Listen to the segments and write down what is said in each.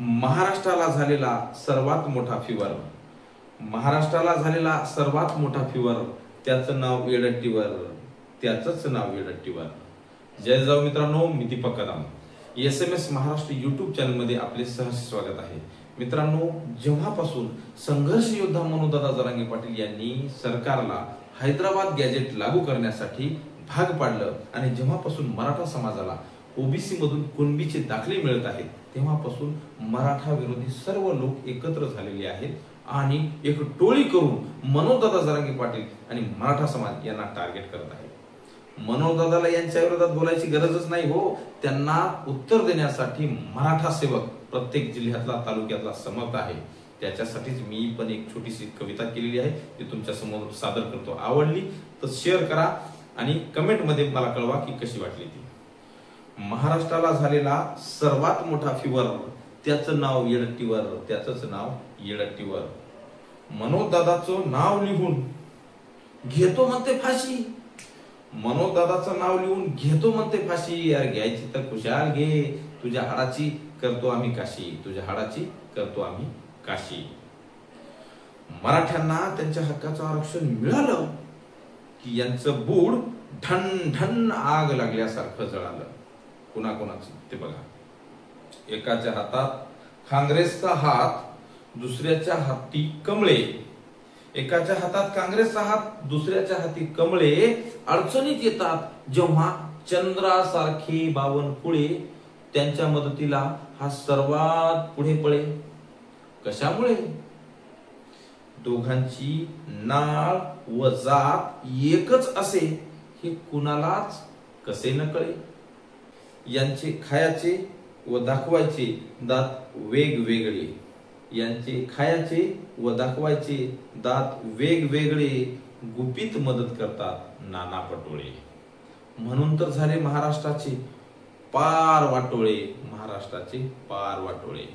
महाराष्ट्राला झालेला सर्वात मोठा फिवर, महाराष्ट्राला झालेला सर्वात मोठा फिवर, त्याचं नाव येडट्टीवर, त्याचंच नाव येडट्टीवर. जय जाऊ मित्रांनो, मी Deepak Kadam. SMS Maharashtra YouTube channel मध्ये आपले सहर्ष स्वागत आहे. मित्रांनो, जेव्हापासून संघर्ष योद्धा मनोजदादा जरांगे पाटील यांनी सरकारला हैदराबाद गॅजेट लागू करण्यासाठी भाग पाडलं आणि जेव्हापासून मराठा समाजाला ओबीसी मधून कुणबीचे दाखले मिळत आहेत, तेव्हापासून मराठा विरोधी सर्व लोक एकत्र झालेले आहेत आणि एक टोळी करून मनोजदादा जरांगे पाटील आणि मराठा समाज यांना टार्गेट करत आहेत. मनोजदादाला यांच्या विरोधात बोलायची गरजच नाही हो, त्यांना उत्तर देण्यासाठी मराठा सेवक प्रत्येक जिल्ह्यातला तालुक्यातला समर्थ आहे. त्याच्यासाठीच मी पण एक छोटीशी कविता केलेली आहे, ती तुमच्या समोर सादर करतो. आवडली तर शेअर करा आणि कमेंट मध्ये मला कळवा की कशी वाटली ती. महाराष्ट्राला झालेला सर्वात मोठा फिवर, त्याचं नाव येडट्टीवर, त्याचंच नाव येडट्टीवर. मनोजदादाचं नाव लिहून घेतो म्हणते फाशी, मनोजदादाचं नाव लिहून घेतो म्हणते फाशी. यार घ्यायची तर खुशाल घे, तुझ्या हाडाची करतो आम्ही काशी, तुझ्या हाडाची करतो आम्ही काशी. मराठ्यांना त्यांच्या हक्काचं आरक्षण मिळालं की यांचं बूड ठण ठण आग लागल्यासारखं जळालं. कुणाकुणाचं ते बघा. एकाच्या हातात काँग्रेसचा हात, दुसऱ्याच्या हाती कमळे. एकाच्या हातात काँग्रेसचा हात, दुसऱ्याच्या हाती कमळे. अडचणीत येतात जेव्हा चंद्रासारखे बावनकुळे, त्यांच्या मदतीला हा सर्वात पुढे पळे. कशामुळे? दोघांची नाळ व जात एकच असे हे कुणालाच कसे न कळे. यांचे खायाचे व दाखवायचे दात वेगवेगळे, यांचे खायाचे व दाखवायचे दात वेगवेगळे. गुपित मदत करतात नाना पटोळे. म्हणून तर झाले महाराष्ट्राचे पार वाटोळे, महाराष्ट्राचे पार वाटोळे.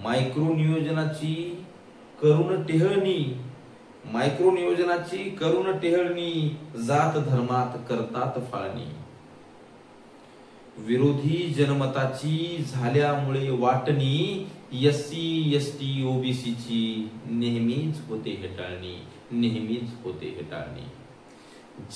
मायक्रो नियोजनाची करुण टेहळणी, मायक्रो नियोजनाची करुण टेहळणी. जात धर्मात करतात फाळणी. विरोधी जनमताची झाल्यामुळे वाटणी, SC ST OBC ची नेहमीच होते हेटाळणी, नेहमीच होते हेटाळणी.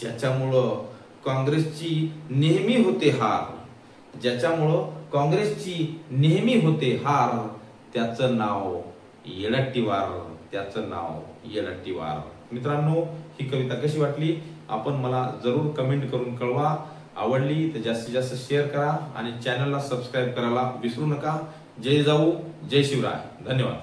ज्याच्यामुळं काँग्रेसची नेहमी होते हार, ज्याच्यामुळं काँग्रेसची नेहमी होते हार, त्याचं नाव येडट्टीवार, त्याचं नाव येडट्टीवार. मित्रांनो, ही कविता कशी वाटली आपण मला जरूर कमेंट करून कळवा. आवडली तर जास्तीत जास्त शेअर करा आणि चॅनलला सबस्क्राईब करायला विसरू नका. जय जाऊ, जय शिवराय. धन्यवाद.